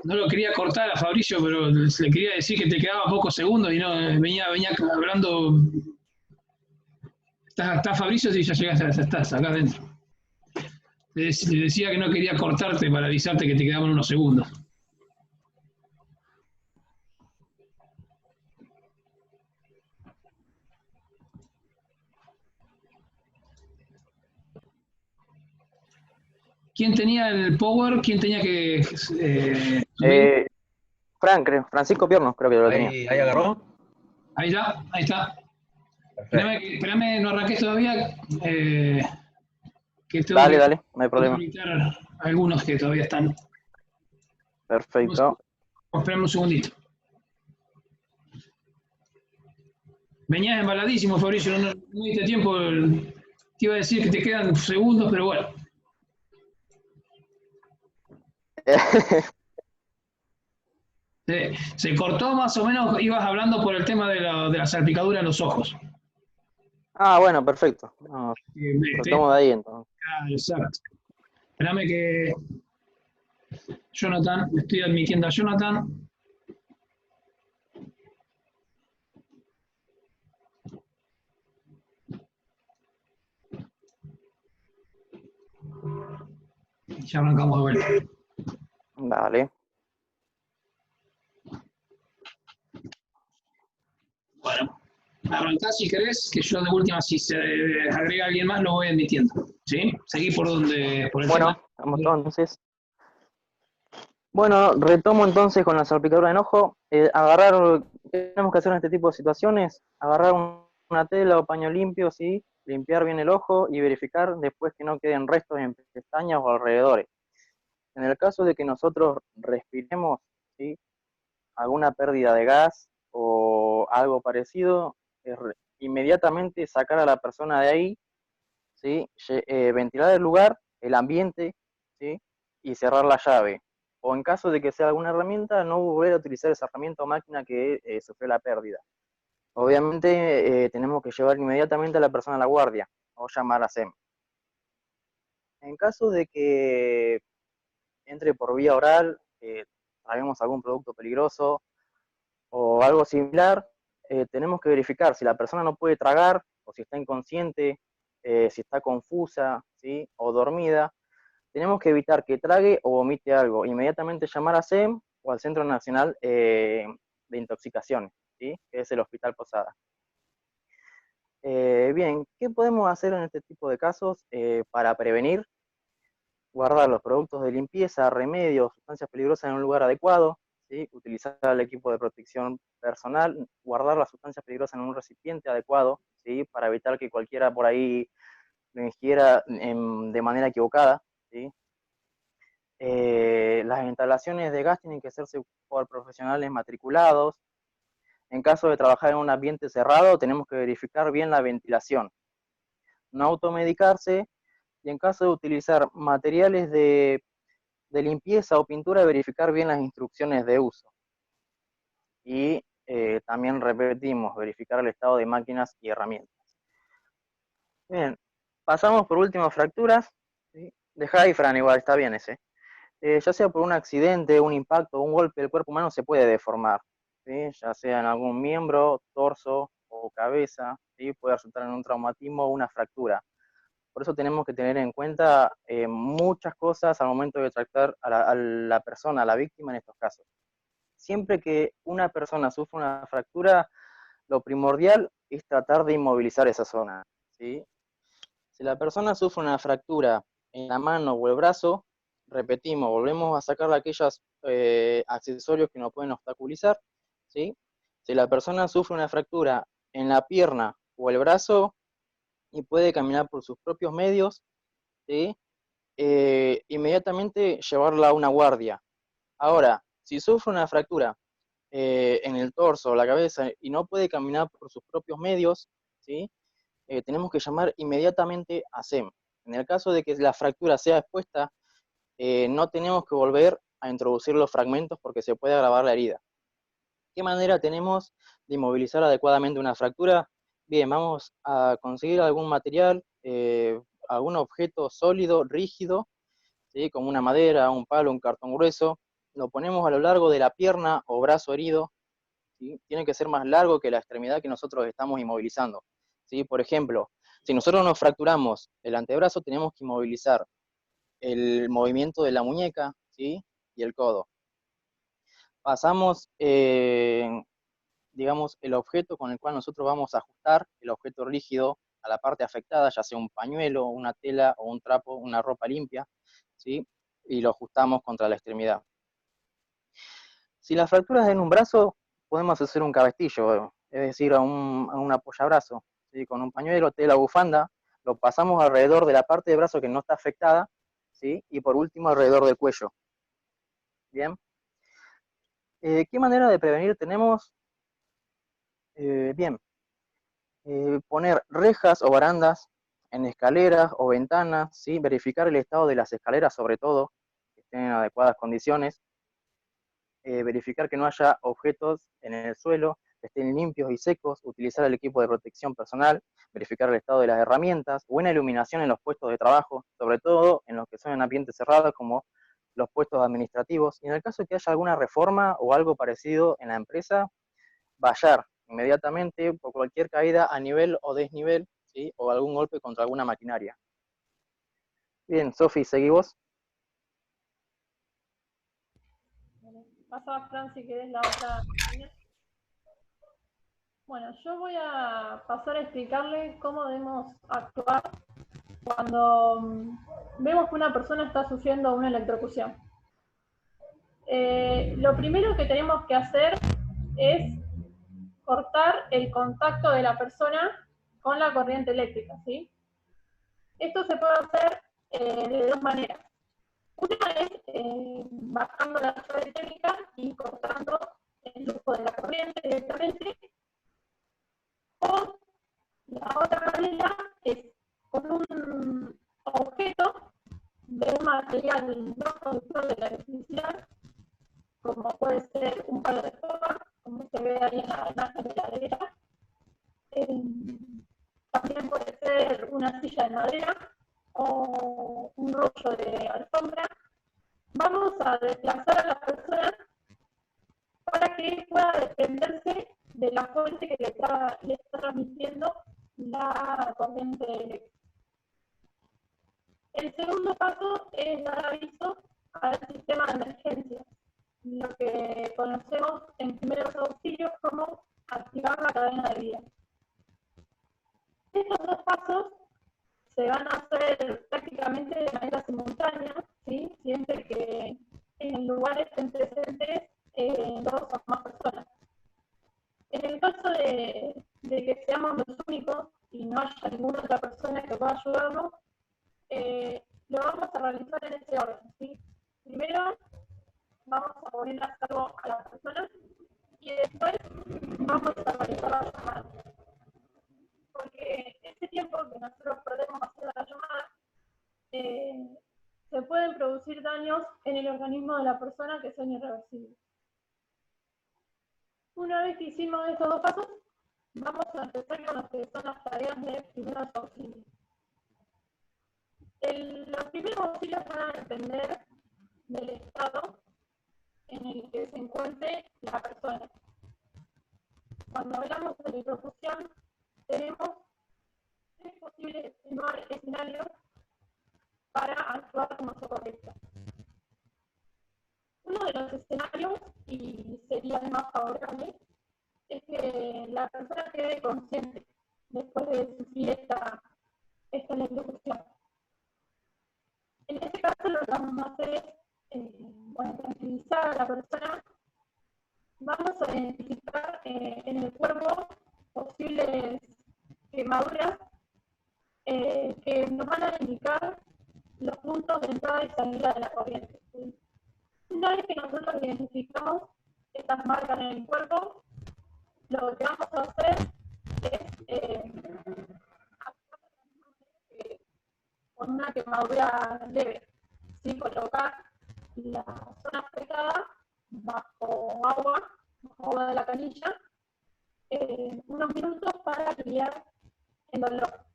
No lo quería cortar a Fabricio, pero le quería decir que te quedaba pocos segundos y no venía hablando. ¿Estás Fabricio? Sí, ya llegaste, ya estás acá adentro. Le decía que no quería cortarte para avisarte que te quedaban unos segundos. ¿Quién tenía el power? ¿Quién tenía que subir? Francisco Pierno, creo que lo tenía. Ahí agarró. Ahí ya, ahí está. Perfecto. Espérame, no arranques todavía. Que tengo Dale, que dale, no hay problema. habilitar a algunos que todavía están. Perfecto. Esperame un segundito. Venías embaladísimo, Fabricio, no diste tiempo. Te iba a decir que te quedan segundos, pero bueno. Se cortó más o menos, ibas hablando por el tema de la salpicadura en los ojos. Ah, bueno, perfecto. No, retomo de ahí entonces. Exacto. Espérame que Jonathan, estoy admitiendo a Jonathan. Ya arrancamos de vuelta. Dale. Bueno, arrancás si querés, que yo de última, si se agrega alguien más, lo voy admitiendo. ¿Sí? Seguí por donde, por el tema. Bueno, vamos todos entonces. Bueno, retomo entonces con la salpicadura en ojo. Agarrar, ¿qué tenemos que hacer en este tipo de situaciones? Agarrar una tela o paño limpio, ¿sí? Limpiar bien el ojo y verificar después que no queden restos en pestañas o alrededores. En el caso de que nosotros respiremos, ¿sí? Alguna pérdida de gas o algo parecido, inmediatamente sacar a la persona de ahí, ¿sí? Ventilar el lugar, el ambiente, ¿sí? Y cerrar la llave. O en caso de que sea alguna herramienta, no volver a utilizar esa herramienta o máquina que sufrió la pérdida. Obviamente tenemos que llevar inmediatamente a la persona a la guardia o llamar a SEM. En caso de que entre por vía oral, traemos algún producto peligroso o algo similar, tenemos que verificar si la persona no puede tragar o si está inconsciente, si está confusa, ¿sí? O dormida. Tenemos que evitar que trague o vomite algo. Inmediatamente llamar a SEM o al Centro Nacional de Intoxicaciones, ¿sí? Que es el Hospital Posada. Bien, ¿qué podemos hacer en este tipo de casos para prevenir? Guardar los productos de limpieza, remedios, sustancias peligrosas en un lugar adecuado, ¿sí? Utilizar el equipo de protección personal, guardar las sustancias peligrosas en un recipiente adecuado, ¿sí? Para evitar que cualquiera por ahí lo ingiera de manera equivocada, ¿sí? Las instalaciones de gas tienen que hacerse por profesionales matriculados. En caso de trabajar en un ambiente cerrado, tenemos que verificar bien la ventilación. No automedicarse, y en caso de utilizar materiales de limpieza o pintura, verificar bien las instrucciones de uso. Y también repetimos, verificar el estado de máquinas y herramientas. Bien, pasamos por último a fracturas. ¿Sí? Dejá ahí, Fran, igual, está bien ese. Ya sea por un accidente, un impacto, un golpe, el cuerpo humano se puede deformar, ¿sí? Ya sea en algún miembro, torso o cabeza, ¿sí? Puede resultar en un traumatismo o una fractura. Por eso tenemos que tener en cuenta muchas cosas al momento de tratar a la persona, a la víctima en estos casos. Siempre que una persona sufre una fractura, lo primordial es tratar de inmovilizar esa zona, ¿sí? Si la persona sufre una fractura en la mano o el brazo, repetimos, volvemos a sacar aquellos accesorios que nos pueden obstaculizar, ¿sí? Si la persona sufre una fractura en la pierna o el brazo y puede caminar por sus propios medios, ¿sí? Inmediatamente llevarla a una guardia. Ahora, si sufre una fractura en el torso o la cabeza y no puede caminar por sus propios medios, ¿sí? Tenemos que llamar inmediatamente a SEM. En el caso de que la fractura sea expuesta, no tenemos que volver a introducir los fragmentos porque se puede agravar la herida. ¿Qué manera tenemos de inmovilizar adecuadamente una fractura? Bien, vamos a conseguir algún material, algún objeto sólido, rígido, ¿sí? Como una madera, un palo, un cartón grueso. Lo ponemos a lo largo de la pierna o brazo herido, ¿sí? Tiene que ser más largo que la extremidad que nosotros estamos inmovilizando, ¿sí? Por ejemplo, si nosotros nos fracturamos el antebrazo, tenemos que inmovilizar el movimiento de la muñeca, ¿sí? Y el codo. Pasamos, digamos, el objeto con el cual nosotros vamos a ajustar el objeto rígido a la parte afectada, ya sea un pañuelo, una tela o un trapo, una ropa limpia, ¿sí? Y lo ajustamos contra la extremidad. Si la fractura es en un brazo, podemos hacer un cabestillo, es decir, a un apoyabrazo, ¿sí? Con un pañuelo, tela, bufanda, lo pasamos alrededor de la parte del brazo que no está afectada, ¿sí? Y por último alrededor del cuello. Bien. ¿Qué manera de prevenir tenemos? Bien, poner rejas o barandas en escaleras o ventanas, ¿sí? Verificar el estado de las escaleras sobre todo, que estén en adecuadas condiciones, verificar que no haya objetos en el suelo, que estén limpios y secos, utilizar el equipo de protección personal, verificar el estado de las herramientas, buena iluminación en los puestos de trabajo, sobre todo en los que son en ambientes cerrados como los puestos administrativos, y en el caso de que haya alguna reforma o algo parecido en la empresa, vallar inmediatamente por cualquier caída a nivel o desnivel, ¿sí? O algún golpe contra alguna maquinaria. Bien, Sofi, seguí vos. Pasa a Fran si querés la otra. Bueno, yo voy a pasar a explicarle cómo debemos actuar cuando vemos que una persona está sufriendo una electrocución. Lo primero que tenemos que hacer es cortar el contacto de la persona con la corriente eléctrica, ¿sí? Esto se puede hacer de dos maneras. Una es bajando la llave térmica y cortando el flujo de la corriente directamente, o la otra manera es con un objeto de un material no conductor de la electricidad, como puede ser un palo de escoba, como se ve ahí en la imagen de la derecha. También puede ser una silla de madera o un rollo de alfombra. Vamos a desplazar a la persona para que pueda defenderse de la fuente que le está transmitiendo la corriente eléctrica. El segundo paso es dar aviso al sistema de emergencia, lo que conocemos en primeros auxilios como activar la cadena de vida. Estos dos pasos se van a hacer prácticamente de manera simultánea, ¿sí? Siempre que en el lugar estén presentes dos o más personas. En el caso de que seamos los únicos y no haya ninguna otra persona que pueda ayudarnos, lo vamos a realizar en ese orden, ¿sí? Primero vamos a poner a salvo a la persona y después vamos a realizar la llamada. Porque ese tiempo que nosotros perdemos haciendo la llamada, se pueden producir daños en el organismo de la persona que son irreversibles. Una vez que hicimos estos dos pasos, vamos a empezar con lo que son las tareas de primeros auxilios. Los primeros auxilios van a depender del estado en el que se encuentre la persona. Cuando hablamos de electrocución, tenemos tres posibles escenarios para actuar como socorrista. Uno de los escenarios, y sería el más favorable, es que la persona quede consciente después de sufrir esta electrocución. En este caso lo que vamos a hacer es, tranquilizar a la persona. Vamos a identificar en el cuerpo posibles quemaduras que nos van a indicar los puntos de entrada y salida de la corriente. Una vez que nosotros identificamos estas marcas en el cuerpo, lo que vamos a hacer es con una quemadura leve, ¿sí? Colocar la zona afectada bajo agua de la canilla, unos minutos para aliviar el dolor.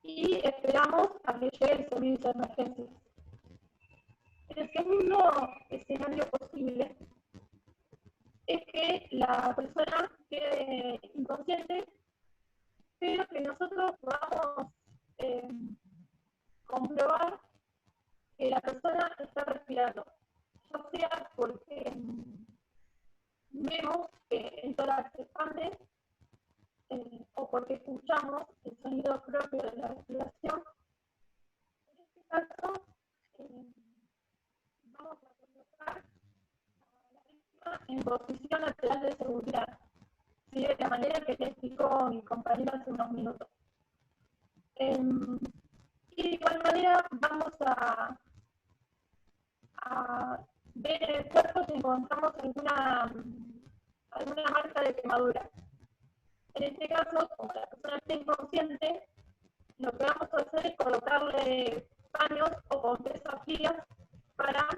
Y esperamos a que llegue el servicio de emergencias. El segundo escenario posible es que la persona quede inconsciente, pero que nosotros podamos comprobar que la persona está respirando, ya sea porque vemos que el tórax se expande o porque escuchamos el sonido propio de la respiración. En este caso, vamos a colocar a la víctima en posición lateral de seguridad, ¿sí? De la manera que le explicó mi compañero hace unos minutos. Y de igual manera vamos a ver en el cuerpo si encontramos alguna marca de quemadura. En este caso, como la persona está inconsciente, lo que vamos a hacer es colocarle paños o compresas frías para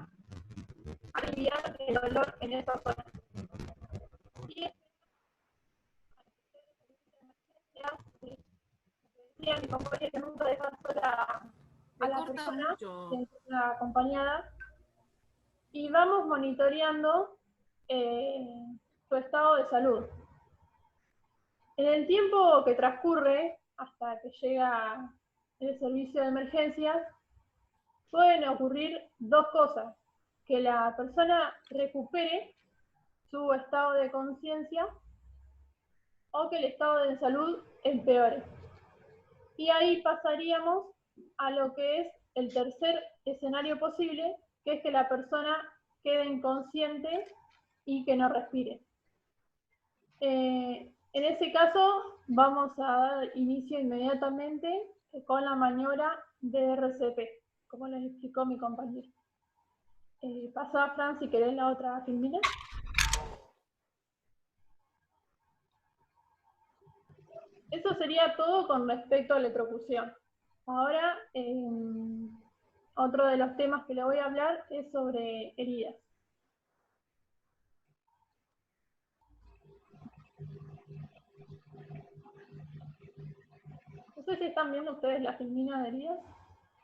aliviar el dolor en esa zona. Y decía mi compañera que nunca deja sola a la persona que está acompañada, y vamos monitoreando su estado de salud. En el tiempo que transcurre hasta que llega el servicio de emergencias, pueden ocurrir dos cosas: que la persona recupere su estado de conciencia o que el estado de salud empeore. Y ahí pasaríamos a lo que es el tercer escenario posible, que es que la persona quede inconsciente y que no respire. En ese caso, vamos a dar inicio inmediatamente con la maniobra de RCP, como les explicó mi compañero. Pasa, Fran, si querés la otra filmina. Eso sería todo con respecto a electrocución. Ahora, otro de los temas que le voy a hablar es sobre heridas. No sé si están viendo ustedes la filmina de heridas.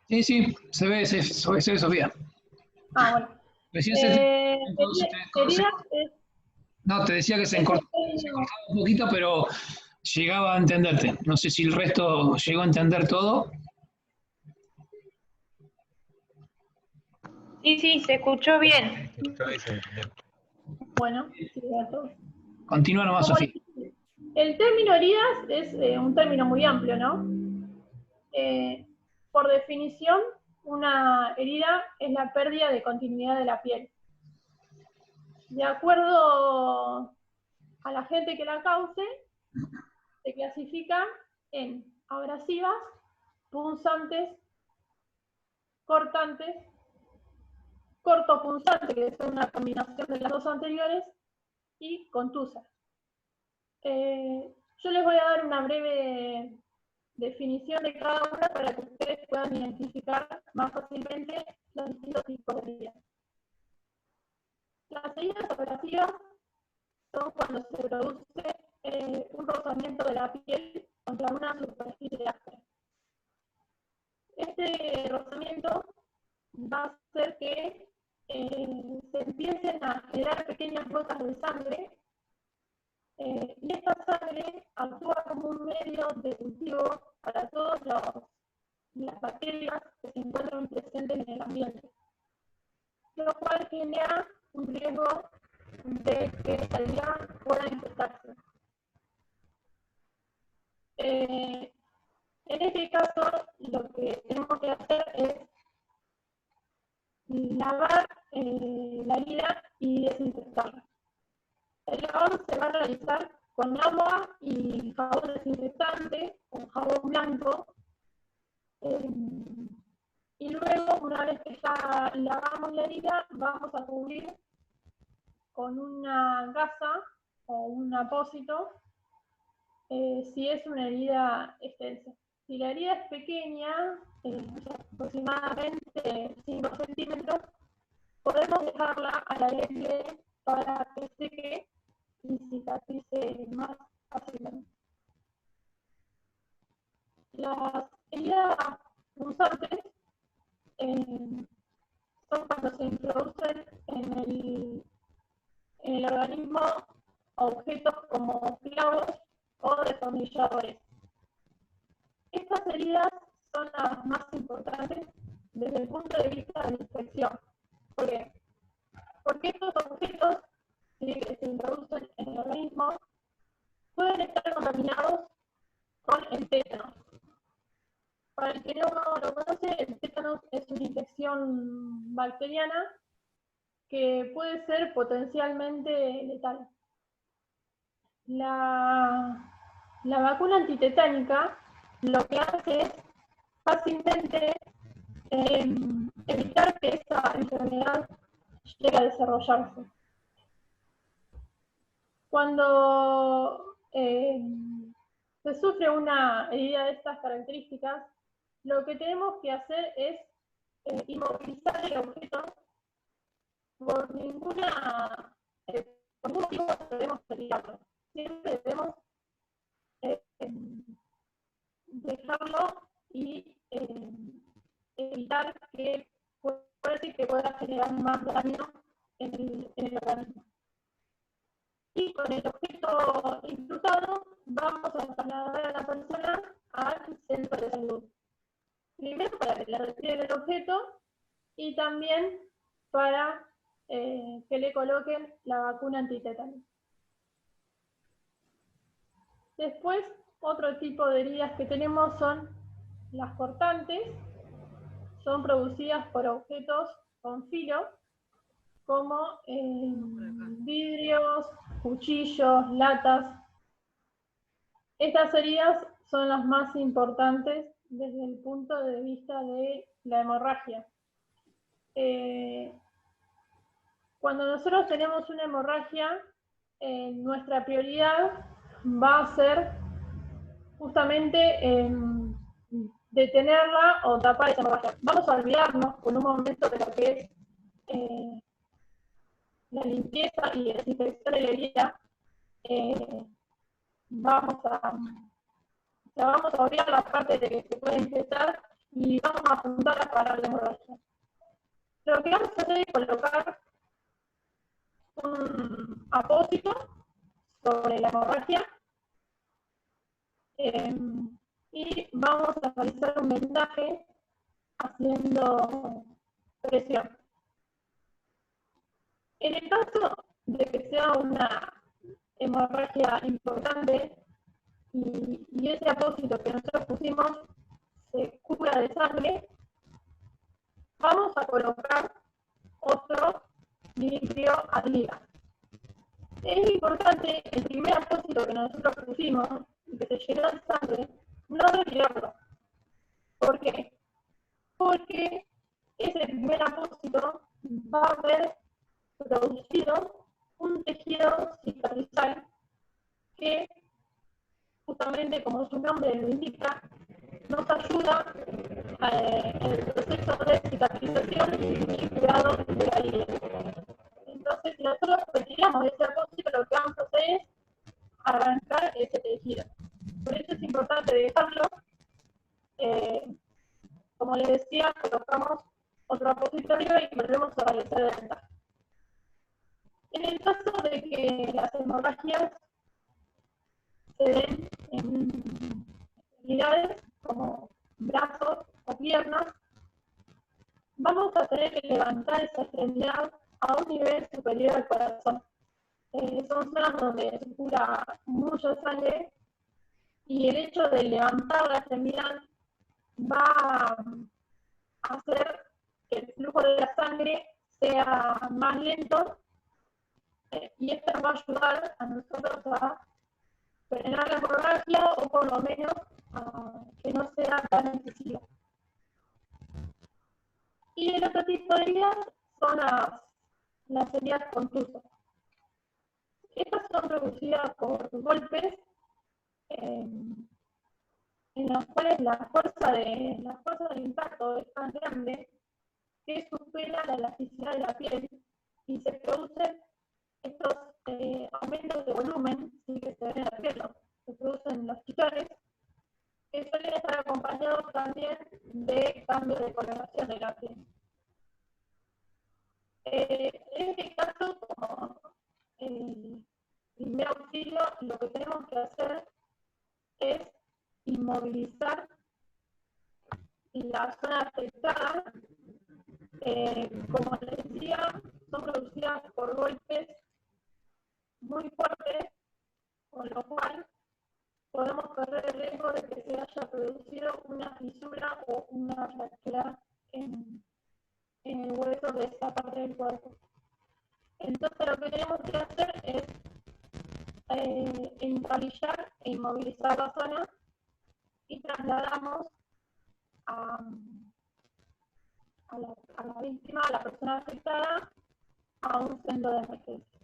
Sí, sí, se ve Sofía. Ah, bueno. Recién heridas es... No, te decía que se cortaba un poquito, pero llegaba a entenderte. No sé si el resto llegó a entender todo. Sí, se escuchó bien. Bueno, sí, a todos. Continúa nomás, Sofía. El término heridas es un término muy amplio, ¿no? Por definición, una herida es la pérdida de continuidad de la piel. De acuerdo a la gente que la cause, se clasifica en abrasivas, punzantes, cortantes, cortopunzantes, que es una combinación de las dos anteriores, y contusas. Yo les voy a dar una breve definición de cada una para que ustedes puedan identificar más fácilmente los distintos tipos de heridas. Las heridas abrasivas son cuando se produce un rozamiento de la piel contra una superficie áspera. Este rozamiento va a hacer que se empiecen a generar pequeñas gotas de sangre, y esta sangre actúa como un medio de cultivo para todas las bacterias que se encuentran presentes en el ambiente, lo cual genera un riesgo de que la herida pueda infectarse. En este caso, lo que tenemos que hacer es lavar la herida y desinfectarla. El lavado se va a realizar con agua y jabón desinfectante, con jabón blanco, y luego, una vez que ya lavamos la herida, vamos a cubrir con una gasa o un apósito, si es una herida extensa. Si la herida es pequeña, aproximadamente 5 centímetros, podemos dejarla al aire libre para que seque y cicatrice más fácilmente. Las heridas punzantes son cuando se introducen en el organismo objetos como clavos o destornilladores. Estas heridas son las más importantes desde el punto de vista de la infección. ¿Por qué? Porque estos objetos, ¿sí?, que se introducen en el organismo pueden estar contaminados con el tétanos. Para el que no lo conoce, el tétanos es una infección bacteriana que puede ser potencialmente letal. La vacuna antitetánica lo que hace es fácilmente evitar que esa enfermedad llegue a desarrollarse. Cuando se sufre una herida de estas características, lo que tenemos que hacer es inmovilizar el objeto. Por ningún motivo debemos retirarlo. Siempre debemos dejarlo y evitar que pueda generar más daño en el organismo. Y con el objeto imputado vamos a trasladar a la persona al centro de salud. Primero para que le retiren el objeto y también para que le coloquen la vacuna antitetánica. Después, otro tipo de heridas que tenemos son las cortantes. Son producidas por objetos con filo, como vidrios, cuchillos, latas. Estas heridas son las más importantes desde el punto de vista de la hemorragia. Cuando nosotros tenemos una hemorragia, nuestra prioridad va a ser justamente detenerla o tapar esa hemorragia. Vamos a olvidarnos por un momento de lo que es la limpieza y desinfección de la herida. Vamos a olvidar la parte de que se puede infectar y vamos a apuntar a parar la hemorragia. Lo que vamos a hacer es colocar un apósito sobre la hemorragia y vamos a realizar un vendaje haciendo presión. En el caso de que sea una hemorragia importante y ese apósito que nosotros pusimos se cubra de sangre, vamos a colocar otro vidrio arriba. Es importante el primer apósito que nosotros pusimos y que se llenó de sangre, no retirarlo. ¿Por qué? Porque ese primer apósito va a haber producido un tejido cicatrizal que, justamente como su nombre lo indica, nos ayuda en el proceso de cicatrización y cuidado de la herida. Entonces, si nosotros retiramos ese apósito, lo que vamos a hacer es arrancar ese tejido. Por eso es importante dejarlo. Como les decía, colocamos otro apósito arriba y volvemos a realizar el vendaje. En el caso de que las hemorragias se den en extremidades como brazos o piernas, vamos a tener que levantar esa extremidad a un nivel superior al corazón. Son zonas donde circula mucha sangre y el hecho de levantar la extremidad va a hacer que el flujo de la sangre sea más lento y esto nos va a ayudar a nosotros a frenar la hemorragia o por lo menos a que no sea tan excesiva. Y el otro tipo de heridas son las heridas contusas. Estas son producidas por golpes en las cuales la fuerza del impacto es tan grande que supera la elasticidad de la piel y se producen estos aumentos de volumen, ¿sí?, que se ven en la piel, producen en los chichones, que suelen estar acompañados también de cambios de coloración de la piel. En este caso, como primer auxilio, lo que tenemos que hacer es inmovilizar la zona afectada. Como les decía, son producidas por golpes muy fuertes, con lo cual podemos correr el riesgo de que se haya producido una fisura o una fractura en el hueso de esta parte del cuerpo. Entonces lo que tenemos que hacer es entablillar e inmovilizar la zona y trasladamos a la víctima, a la persona afectada, a un centro de emergencia.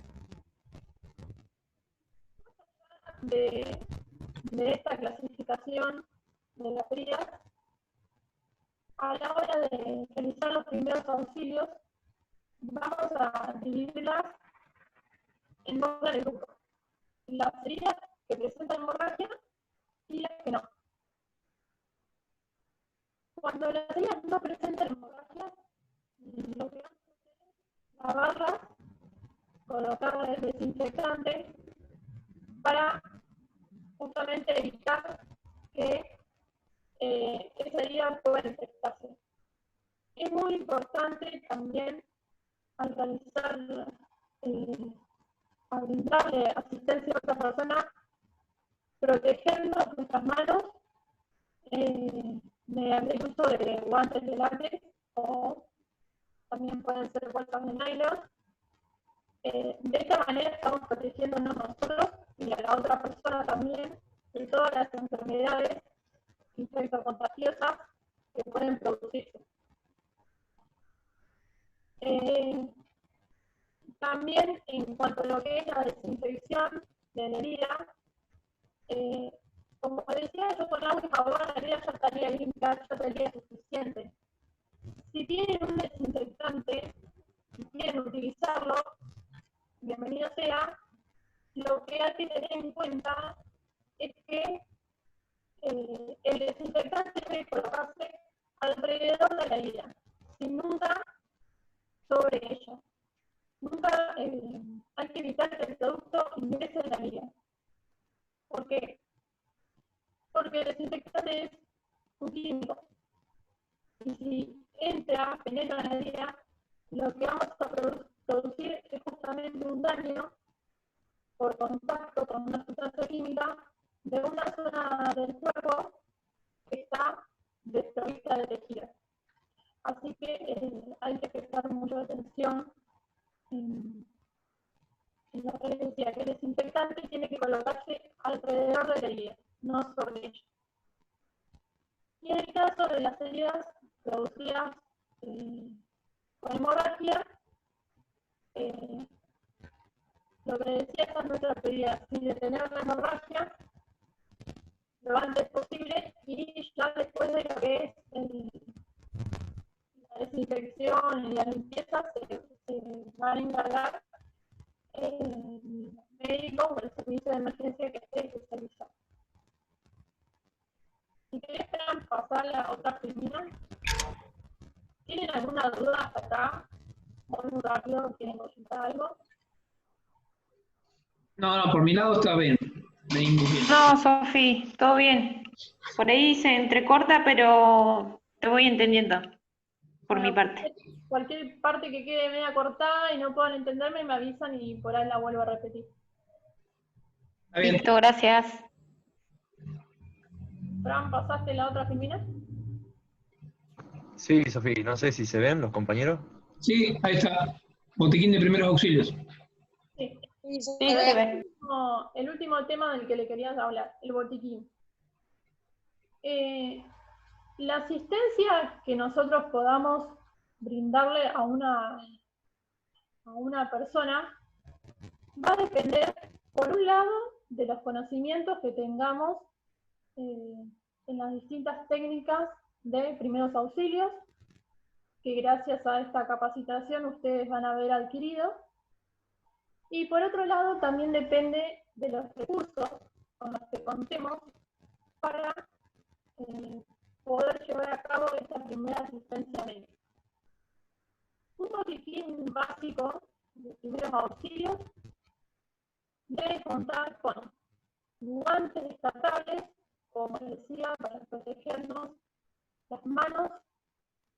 De esta clasificación de las heridas, a la hora de realizar los primeros auxilios, vamos a dividirlas en dos grupos: las heridas que presentan hemorragia y las que no. Cuando las heridas no presentan hemorragia, lo que vamos a hacer es lavarlas, colocarles desinfectante para justamente evitar que esa herida pueda infectarse. Es muy importante también al realizar, al brindarle asistencia a otra persona, protegernos nuestras manos mediante el uso de guantes de látex o también pueden ser bolsas de nylon. De esta manera estamos protegiéndonos nosotros y a la otra persona también de todas las enfermedades infectocontagiosas que pueden producirse. También en cuanto a lo que es la desinfección de la herida, como decía, yo con agua y jabón la herida ya estaría limpia, ya sería suficiente. Si tienen un desinfectante y quieren utilizarlo, bienvenido sea. Lo que hay que tener en cuenta es que el desinfectante debe colocarse alrededor de la herida, sin nunca sobre ella. Nunca hay que evitar que el producto ingrese en la herida. ¿Por qué? Porque el desinfectante es un químico. Y si penetra en la herida, lo que vamos a producir es justamente un daño por contacto con una sustancia química de una zona del cuerpo que está desprovista de tejido. Así que hay que prestar mucha atención en lo que les decía, que el desinfectante tiene que colocarse alrededor de la herida, no sobre ella. Y en el caso de las heridas producidas con hemorragia, lo que decía es nuestra prioridad, si detener la hemorragia lo antes posible y ya después de lo que es la desinfección y la limpieza se van a encargar el médico o el servicio de emergencia que esté especializado. Si querés pasar a la otra primera, ¿tienen alguna duda hasta acá? Muy rápido, ¿quieren consultar algo? No, por mi lado está bien. Venimos bien. No, Sofi, todo bien. Por ahí se entrecorta, pero te voy entendiendo, por mi parte. Cualquier parte que quede media cortada y no puedan entenderme, me avisan y por ahí la vuelvo a repetir. Está bien. Listo, gracias. Fran, ¿pasaste la otra filmina? Sí, Sofía, no sé si se ven los compañeros. Sí, ahí está. Botiquín de primeros auxilios. Sí. Sí, se ve. El último tema del que le querías hablar, el botiquín. La asistencia que nosotros podamos brindarle a una persona va a depender, por un lado, de los conocimientos que tengamos en las distintas técnicas de primeros auxilios, que gracias a esta capacitación ustedes van a haber adquirido. Y por otro lado, también depende de los recursos con los que contemos para poder llevar a cabo esta primera asistencia médica. Un botiquín básico de primeros auxilios debe contar con guantes descartables, como les decía, para protegernos las manos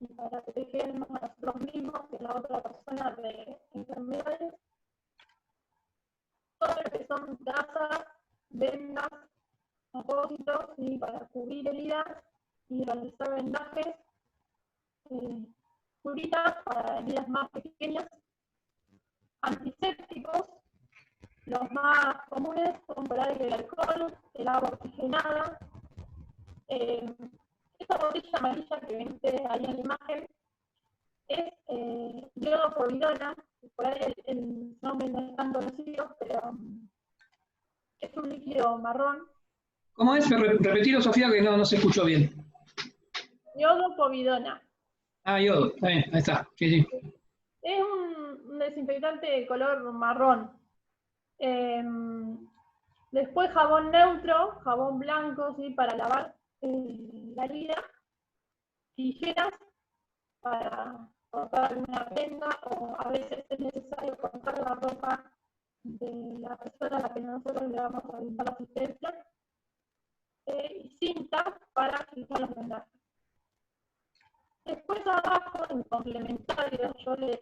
y para protegernos a nosotros mismos y a la otra persona de enfermedades. Todo lo que son gasas, vendas, apósitos, y para cubrir heridas y realizar vendajes, curitas para heridas más pequeñas, antisépticos. Los más comunes son por ahí el alcohol, el agua oxigenada. Esta botella amarilla que ven ustedes ahí en la imagen es yodo povidona, por ahí el nombre no es tan conocido, pero es un líquido marrón. ¿Cómo es? Repetilo, Sofía, que no se escuchó bien. Yodo povidona. Ah, yodo, está bien, ahí está. Sí, sí. Es un desinfectante de color marrón. Después jabón neutro, jabón blanco, ¿sí? Para lavar la herida, tijeras para cortar alguna venda, o a veces es necesario cortar la ropa de la persona a la que nosotros le vamos a brindar la asistencia, y cinta para fijar los vendajes. Después abajo, en complementario, yo les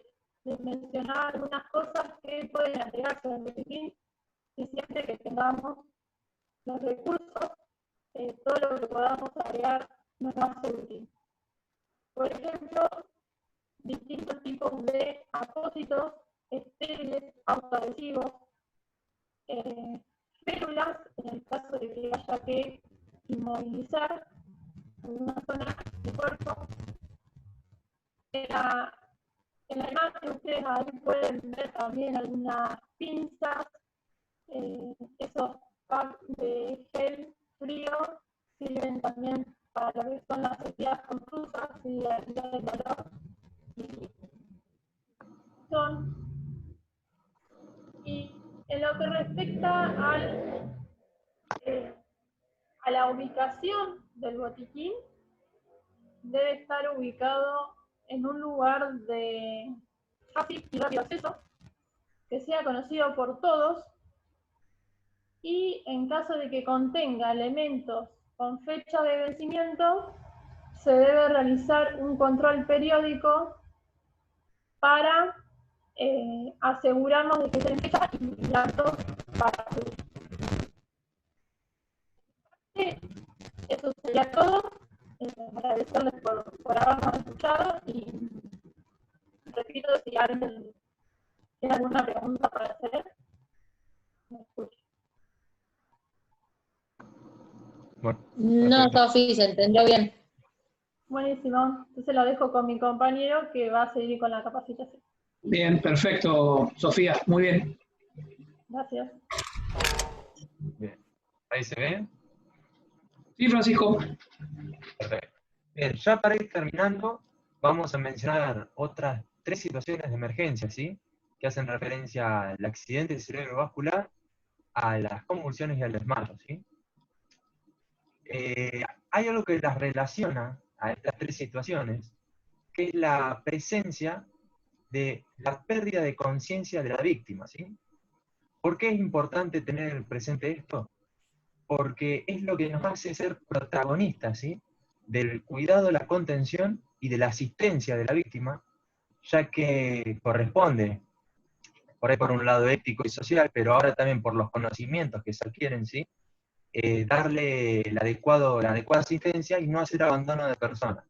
mencionaba algunas cosas que pueden agregarse al botiquín, y siempre que tengamos los recursos, todo lo que podamos agregar nos va a ser útil. Por ejemplo, distintos tipos de apósitos estériles, autoadhesivos, férulas, en el caso de que haya que inmovilizar alguna zona del cuerpo. En la imagen ustedes ahí pueden ver también algunas pinzas, esos packs de gel frío sirven también para lo que son las heridas confusas y la herida de dolor. Y en lo que respecta a la ubicación del botiquín, debe estar ubicado en un lugar de fácil y rápido acceso, que sea conocido por todos, y en caso de que contenga elementos con fecha de vencimiento, se debe realizar un control periódico para asegurarnos de que estén en fecha y datos para eso sería todo. Agradecerles por habernos escuchado, y repito, si alguien tiene alguna pregunta para hacer, me escucho. Bueno, No, perfecto. Sofi, se entendió bien. Buenísimo. Entonces lo dejo con mi compañero, que va a seguir con la capacitación. Bien, perfecto, Sofía, muy bien. Gracias. Bien. ¿Ahí se ve? Sí, Francisco. Perfecto. Bien, ya para ir terminando, vamos a mencionar otras 3 situaciones de emergencia, ¿sí? Que hacen referencia al accidente cerebrovascular, a las convulsiones y al desmayo, ¿sí? Hay algo que las relaciona a estas 3 situaciones, que es la presencia de la pérdida de conciencia de la víctima, ¿sí? ¿Por qué es importante tener presente esto? Porque es lo que nos hace ser protagonistas, ¿sí? Del cuidado, la contención y de la asistencia de la víctima, ya que corresponde, por ahí por un lado ético y social, pero ahora también por los conocimientos que se adquieren, ¿sí? Darle la adecuada asistencia y no hacer abandono de personas.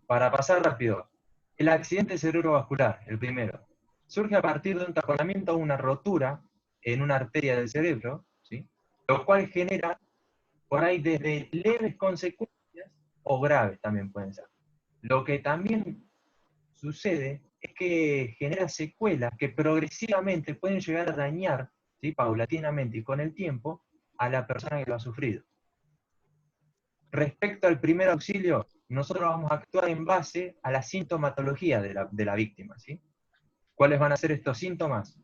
Para pasar rápido, el accidente cerebrovascular, el primero, surge a partir de un taponamiento o una rotura en una arteria del cerebro, ¿sí? Lo cual genera por ahí desde leves consecuencias o graves también pueden ser. Lo que también sucede es que genera secuelas que progresivamente pueden llegar a dañar, ¿sí? Paulatinamente y con el tiempo, a la persona que lo ha sufrido. Respecto al primer auxilio, nosotros vamos a actuar en base a la sintomatología de la víctima, ¿sí? ¿Cuáles van a ser estos síntomas?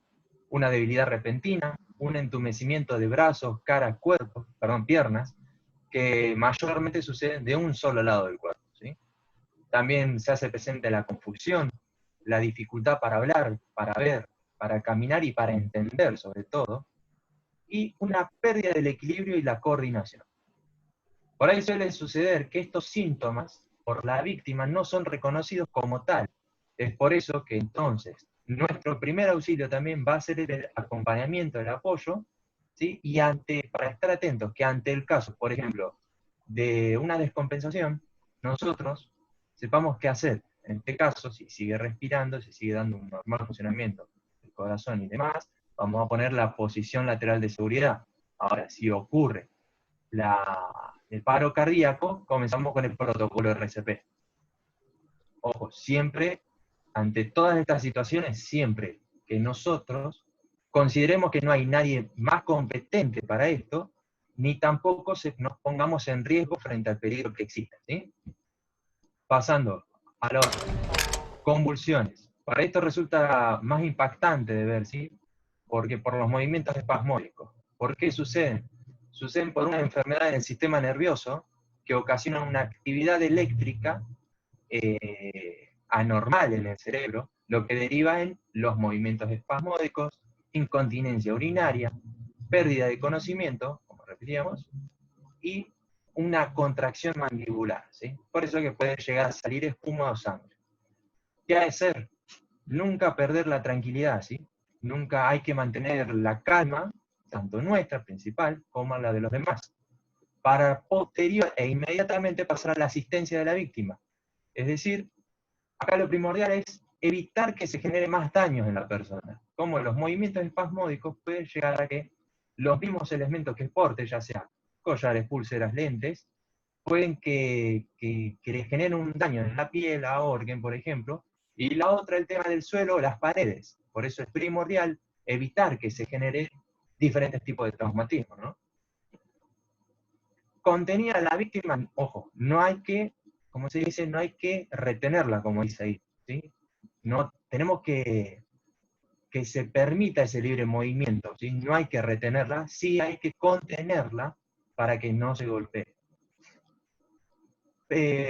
Una debilidad repentina, un entumecimiento de brazos, cara, cuerpo, perdón, piernas, que mayormente suceden de un solo lado del cuerpo, ¿sí? También se hace presente la confusión, la dificultad para hablar, para ver, para caminar y para entender sobre todo, y una pérdida del equilibrio y la coordinación. Por ahí suele suceder que estos síntomas por la víctima no son reconocidos como tal. Es por eso que entonces nuestro primer auxilio también va a ser el acompañamiento, el apoyo, ¿sí? Y para estar atentos que ante el caso, por ejemplo, de una descompensación, nosotros sepamos qué hacer. En este caso, si sigue respirando, si sigue dando un normal funcionamiento del corazón y demás, vamos a poner la posición lateral de seguridad. Ahora, si ocurre el paro cardíaco, comenzamos con el protocolo RCP. Ojo, siempre, ante todas estas situaciones, siempre que nosotros consideremos que no hay nadie más competente para esto, ni tampoco nos pongamos en riesgo frente al peligro que existe, ¿sí? Pasando a las convulsiones. Para esto resulta más impactante de ver, ¿sí? Porque por los movimientos espasmódicos. ¿Por qué suceden? Suceden por una enfermedad del sistema nervioso que ocasiona una actividad eléctrica anormal en el cerebro, lo que deriva en los movimientos espasmódicos, incontinencia urinaria, pérdida de conocimiento, como repetíamos, y una contracción mandibular, ¿sí? Por eso que puede llegar a salir espuma o sangre. ¿Qué ha de ser? Nunca perder la tranquilidad, ¿sí? Nunca hay que mantener la calma, tanto nuestra principal como la de los demás, para posterior e inmediatamente pasar a la asistencia de la víctima. Es decir, acá lo primordial es evitar que se genere más daños en la persona. Como los movimientos espasmódicos pueden llegar a que los mismos elementos que porte, ya sea collares, pulseras, lentes, pueden que le generen un daño en la piel, a órgano, por ejemplo, y la otra, el tema del suelo, las paredes. Por eso es primordial evitar que se genere diferentes tipos de traumatismo, ¿no? Contenida a la víctima, ojo, no hay que, como se dice, no hay que retenerla, como dice ahí, ¿sí? No, tenemos que se permita ese libre movimiento, ¿sí? No hay que retenerla, sí hay que contenerla para que no se golpee.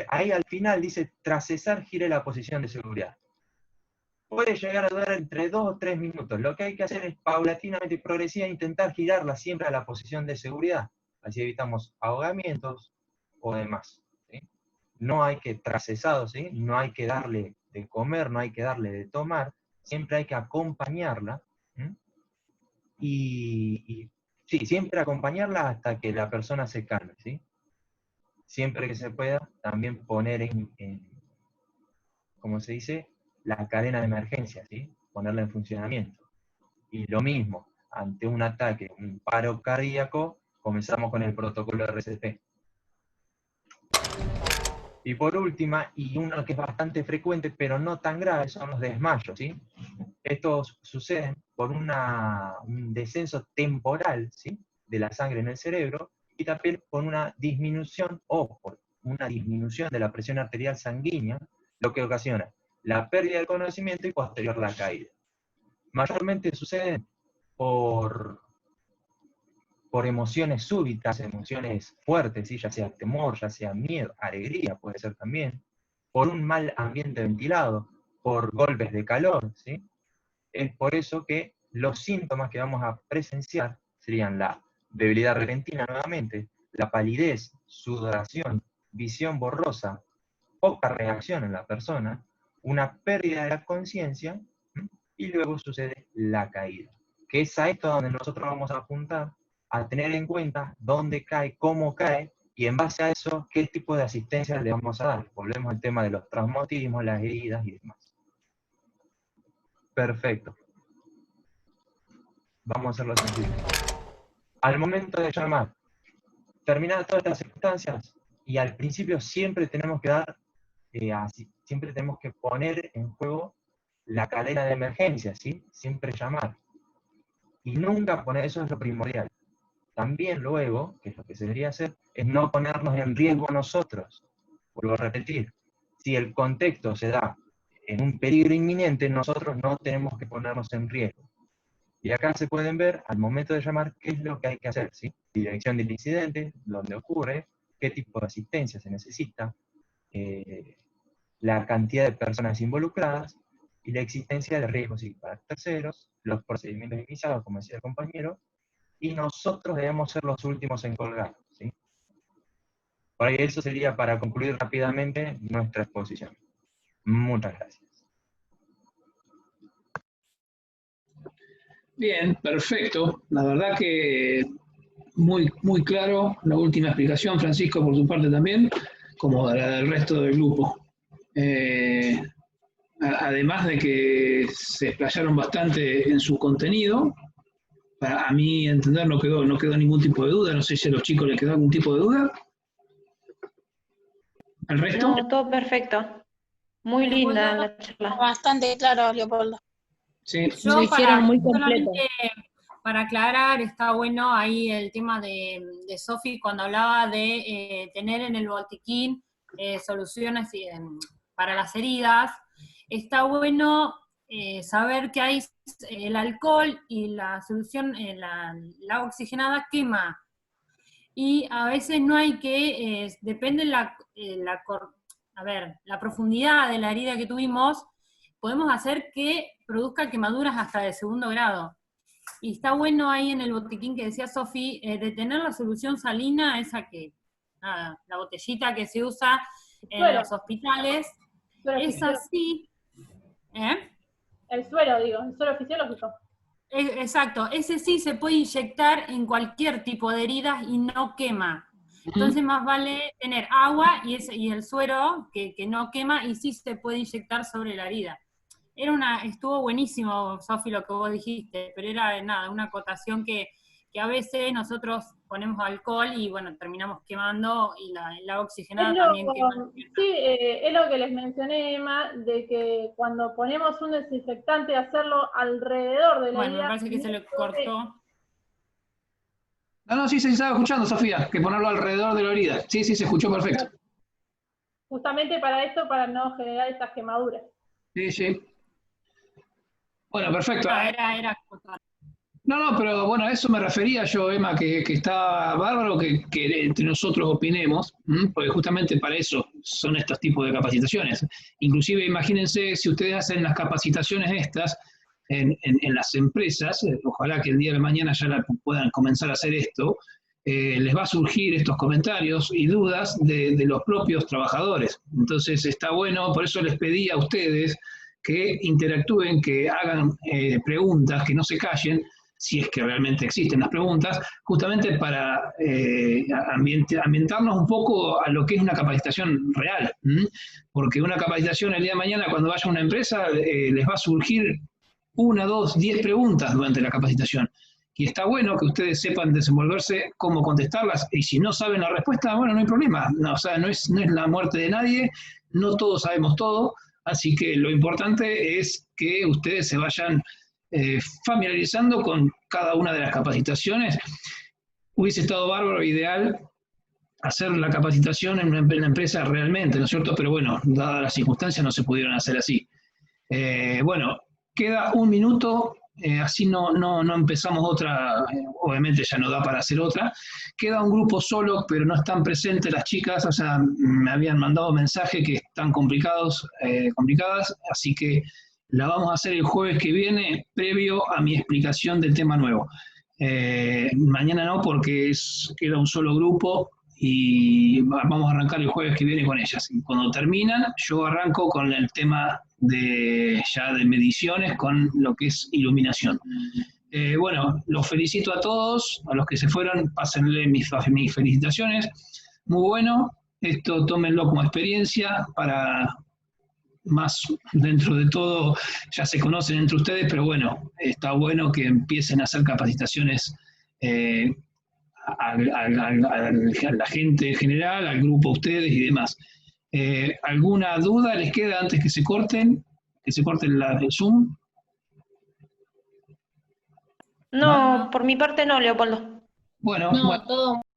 Ahí al final dice, tras cesar, gire la posición de seguridad. Puede llegar a durar entre 2 o 3 minutos. Lo que hay que hacer es paulatinamente y progresiva intentar girarla siempre a la posición de seguridad. Así evitamos ahogamientos o demás, ¿sí? No hay que tras cesado, ¿sí? No hay que darle de comer, no hay que darle de tomar. Siempre hay que acompañarla. ¿Sí? Y sí, siempre acompañarla hasta que la persona se calme, ¿sí? Siempre que se pueda, también poner ¿cómo se dice? La cadena de emergencia, ¿sí? Ponerla en funcionamiento. Y lo mismo, ante un ataque, un paro cardíaco, comenzamos con el protocolo de RCP. Y por última, y uno que es bastante frecuente, pero no tan grave, son los desmayos, ¿sí? Estos suceden por un descenso temporal, ¿sí? De la sangre en el cerebro, y también por una disminución de la presión arterial sanguínea, lo que ocasiona la pérdida del conocimiento y posterior la caída. Mayormente suceden por emociones súbitas, emociones fuertes, ¿sí? Ya sea temor, ya sea miedo, alegría puede ser también, por un mal ambiente ventilado, por golpes de calor, ¿sí? Es por eso que los síntomas que vamos a presenciar serían la debilidad repentina nuevamente, la palidez, sudoración, visión borrosa, poca reacción en la persona, una pérdida de la conciencia, y luego sucede la caída. Que es a esto donde nosotros vamos a apuntar, a tener en cuenta dónde cae, cómo cae, y en base a eso, qué tipo de asistencia le vamos a dar. Volvemos al tema de los traumatismos, las heridas y demás. Perfecto. Vamos a hacerlo sencillo. Al momento de llamar, terminadas todas estas circunstancias, y al principio siempre tenemos que dar, siempre tenemos que poner en juego la cadena de emergencia, ¿sí? Siempre llamar. Y nunca poner, eso es lo primordial. También luego, que es lo que se debería hacer, es no ponernos en riesgo nosotros. Vuelvo a repetir, si el contexto se da en un peligro inminente, nosotros no tenemos que ponernos en riesgo. Y acá se pueden ver, al momento de llamar, qué es lo que hay que hacer, ¿sí? Dirección del incidente, dónde ocurre, qué tipo de asistencia se necesita, la cantidad de personas involucradas y la existencia de riesgos para terceros, los procedimientos iniciados, como decía el compañero, y nosotros debemos ser los últimos en colgar, ¿sí? Por ahí eso sería para concluir rápidamente nuestra exposición. Muchas gracias. Bien, perfecto. La verdad que muy, muy claro la última explicación, Francisco, por tu parte también, como la del resto del grupo. Además de que se explayaron bastante en su contenido, a mí entender no quedó ningún tipo de duda, no sé si a los chicos les quedó algún tipo de duda. ¿Al resto? No, todo perfecto. Muy linda la charla. Bastante claro, Leopoldo. Sí. Yo Lo hicieron muy completo. solamente para aclarar, está bueno ahí el tema de Sofi cuando hablaba de tener en el botiquín soluciones para las heridas. Está bueno saber que hay el alcohol y la solución, la agua oxigenada quema. Y a veces no hay que, depende la profundidad de la herida que tuvimos, podemos hacer que produzca quemaduras hasta de 2.º grado. Y está bueno ahí en el botiquín que decía Sofi, de tener la solución salina, esa que, nada, la botellita que se usa en los hospitales, es así. El suero, digo, el suero fisiológico. Exacto, ese sí se puede inyectar en cualquier tipo de heridas y no quema. Entonces más vale tener agua y el suero que no quema y sí se puede inyectar sobre la herida. Estuvo buenísimo, Sofi, lo que vos dijiste, pero era nada, una acotación que a veces nosotros ponemos alcohol y bueno, terminamos quemando y la oxigenada también quema. Sí, es lo que les mencioné, Emma, de que cuando ponemos un desinfectante, hacerlo alrededor de la herida. Bueno, me parece que se le cortó. No, sí, se estaba escuchando, Sofía, que ponerlo alrededor de la herida. Sí, se escuchó perfecto. Justamente para esto, para no generar estas quemaduras. Sí. Bueno, perfecto. Era No, pero bueno, a eso me refería yo, Emma, que está bárbaro que entre nosotros opinemos, porque justamente para eso son estos tipos de capacitaciones. Inclusive, imagínense si ustedes hacen las capacitaciones estas en las empresas, ojalá que el día de mañana ya puedan comenzar a hacer esto, les va a surgir estos comentarios y dudas de los propios trabajadores. Entonces está bueno, por eso les pedí a ustedes que interactúen, que hagan preguntas, que no se callen, si es que realmente existen las preguntas, justamente para ambientarnos un poco a lo que es una capacitación real, porque una capacitación el día de mañana, cuando vaya a una empresa, les va a surgir 1, 2, 10 preguntas durante la capacitación, y está bueno que ustedes sepan desenvolverse, cómo contestarlas, y si no saben la respuesta, bueno, no hay problema, no, o sea, no es la muerte de nadie, no todos sabemos todo, así que lo importante es que ustedes se vayan familiarizando con cada una de las capacitaciones. Hubiese estado bárbaro, ideal, hacer la capacitación en una empresa realmente, ¿no es cierto? Pero bueno, dadas las circunstancias no se pudieron hacer así. Bueno, queda 1 minuto, así no empezamos otra, obviamente ya no da para hacer otra. Queda un grupo solo, pero no están presentes las chicas, o sea, me habían mandado mensaje que están complicadas, así que la vamos a hacer el jueves que viene, previo a mi explicación del tema nuevo. Mañana no, porque queda un solo grupo y vamos a arrancar el jueves que viene con ellas. Y cuando terminan, yo arranco con el tema de mediciones, con lo que es iluminación. Bueno, los felicito a todos, a los que se fueron, pásenle mis felicitaciones. Muy bueno, esto tómenlo como experiencia para... más dentro de todo, ya se conocen entre ustedes, pero bueno, está bueno que empiecen a hacer capacitaciones a la gente en general, al grupo ustedes y demás. ¿Alguna duda les queda antes que se corten el Zoom? No, por mi parte no, Leopoldo. Bueno, No, todo